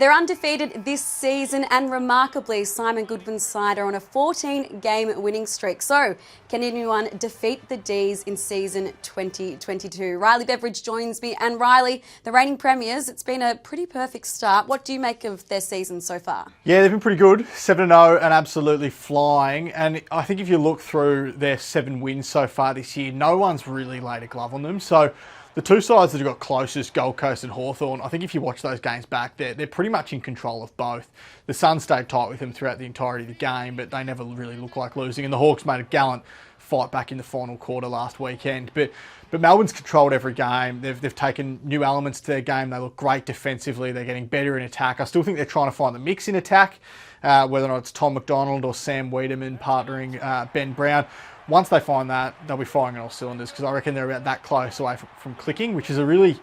They're undefeated this season and remarkably Simon Goodwin's side are on a 14-game winning streak. So can anyone defeat the D's in season 2022? Riley Beveridge joins me, and Riley, the reigning premiers, it's been a pretty perfect start. What do you make of their season so far? Yeah, they've been pretty good. 7-0 and absolutely flying. And I think if you look through their 7 wins so far this year, no one's really laid a glove on them. So the two sides that have got closest, Gold Coast and Hawthorn, I think if you watch those games back, they're pretty much in control of both. The Suns stayed tight with them throughout the entirety of the game, but they never really looked like losing. And the Hawks made a gallant fight back in the final quarter last weekend. But Melbourne's controlled every game. They've taken new elements to their game. They look great defensively. They're getting better in attack. I still think they're trying to find the mix in attack, whether or not it's Tom McDonald or Sam Wiedemann partnering Ben Brown. Once they find that, they'll be firing on all cylinders, because I reckon they're about that close away from clicking, which is a really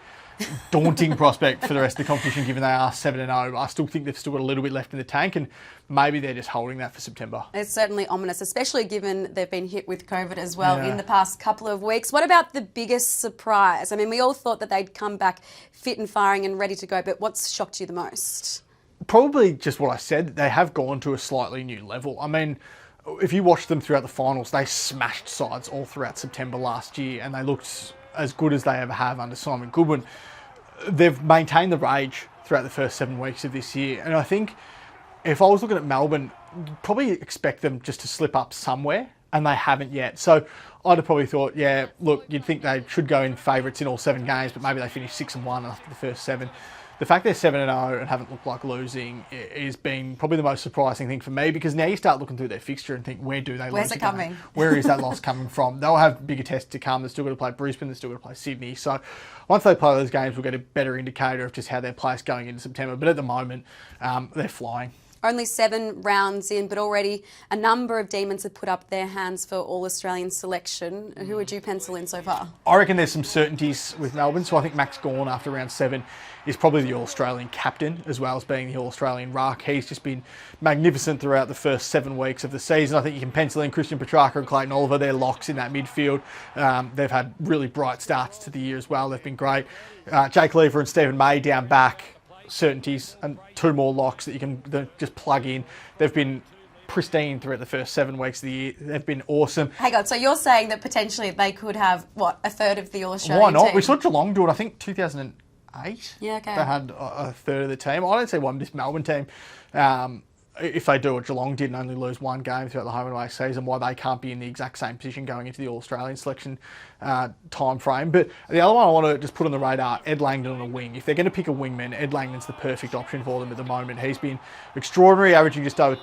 daunting prospect for the rest of the competition, given they are 7-0. I still think they've still got a little bit left in the tank, and maybe they're just holding that for September. It's certainly ominous, especially given they've been hit with COVID as well in the past couple of weeks. What about the biggest surprise? I mean, we all thought that they'd come back fit and firing and ready to go, but what's shocked you the most? Probably just what I said. They have gone to a slightly new level. I mean, if you watch them throughout the finals, they smashed sides all throughout September last year, and they looked as good as they ever have under Simon Goodwin. They've maintained the rage throughout the first 7 weeks of this year, and I think if I was looking at Melbourne, you'd probably expect them just to slip up somewhere, and they haven't yet. So I'd have probably thought, yeah, look, you'd think they should go in favourites in all 7 games, but maybe they finish 6-1 after the first 7. The fact they're 7-0 and haven't looked like losing has been probably the most surprising thing for me, because now you start looking through their fixture and think, where do they lose? Where's it coming? Where is that loss coming from? They'll have bigger tests to come. They're still going to play Brisbane. They're still going to play Sydney. So once they play those games, we'll get a better indicator of just how they're placed going into September. But at the moment, they're flying. Only 7 rounds in, but already a number of Demons have put up their hands for All-Australian selection. Who would you pencil in so far? I reckon there's some certainties with Melbourne. So I think Max Gawn, after round 7, is probably the All-Australian captain, as well as being the All-Australian ruck. He's just been magnificent throughout the first 7 weeks of the season. I think you can pencil in Christian Petrarca and Clayton Oliver. They're locks in that midfield. They've had really bright starts to the year as well. They've been great. Jake Lever and Stephen May down back, certainties, and 2 more locks that you can just plug in. They've been pristine throughout the first 7 weeks of the year. They've been awesome. Hang on, so you're saying that potentially they could have, what, a third of the All-Australian Why not? team? We saw Geelong do it, I think, 2008. Yeah, okay. They had a third of the team. I don't see why this Melbourne team, if they do what Geelong did and only lose 1 game throughout the home and away season, why they can't be in the exact same position going into the All-Australian selection time frame. But the other one I want to just put on the radar, Ed Langdon on a wing. If they're going to pick a wingman, Ed Langdon's the perfect option for them at the moment. He's been extraordinary, averaging just over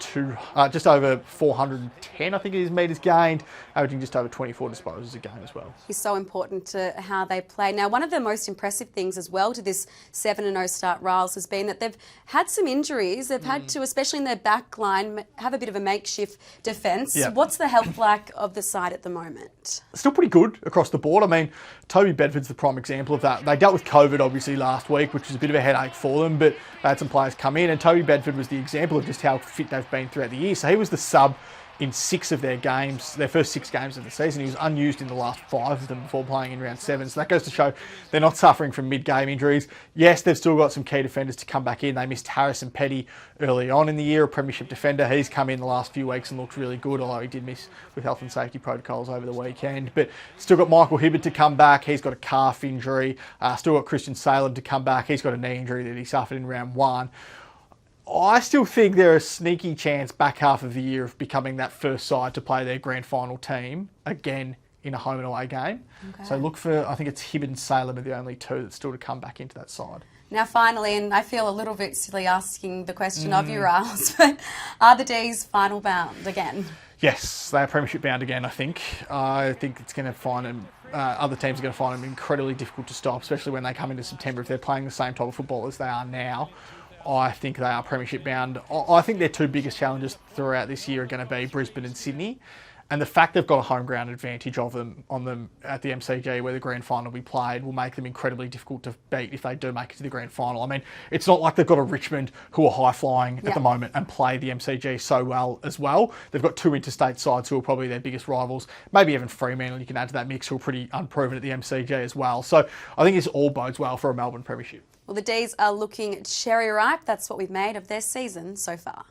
410, I think it is, metres gained, averaging just over 24 disposals a game as well. He's so important to how they play. Now, one of the most impressive things as well to this 7-0 start, Riles, has been that they've had some injuries. They've had to, especially in their back line, have a bit of a makeshift defence. Yep. What's the health like of the side at the moment? Still pretty good across the board. I mean, Toby Bedford's the prime example of that. They dealt with COVID obviously last week, which was a bit of a headache for them, but they had some players come in, and Toby Bedford was the example of just how fit they've been throughout the year. So he was the sub in 6 of their games, their first 6 games of the season. He was unused in the last 5 of them before playing in round 7. So that goes to show they're not suffering from mid-game injuries. Yes, they've still got some key defenders to come back in. They missed Harrison Petty early on in the year, a premiership defender. He's come in the last few weeks and looked really good, although he did miss with health and safety protocols over the weekend. But still got Michael Hibberd to come back. He's got a calf injury. Still got Christian Salem to come back. He's got a knee injury that he suffered in round 1. I still think they're a sneaky chance back half of the year of becoming that first side to play their grand final team again in a home and away game. Okay. So look for, I think it's Hibberd and Salem are the only 2 that's still to come back into that side. Now finally, and I feel a little bit silly asking the question of you, Riles, but are the D's final bound again? Yes, they're premiership bound again, I think. I think it's going to find them, other teams are going to find them incredibly difficult to stop, especially when they come into September if they're playing the same type of football as they are now. I think they are premiership bound. I think their 2 biggest challenges throughout this year are going to be Brisbane and Sydney. And the fact they've got a home ground advantage on them at the MCG, where the grand final will be played, will make them incredibly difficult to beat if they do make it to the grand final. I mean, it's not like they've got a Richmond who are high-flying at the moment and play the MCG so well as well. They've got 2 interstate sides who are probably their biggest rivals. Maybe even Fremantle, you can add to that mix, who are pretty unproven at the MCG as well. So I think this all bodes well for a Melbourne premiership. Well, the D's are looking cherry ripe. That's what we've made of their season so far.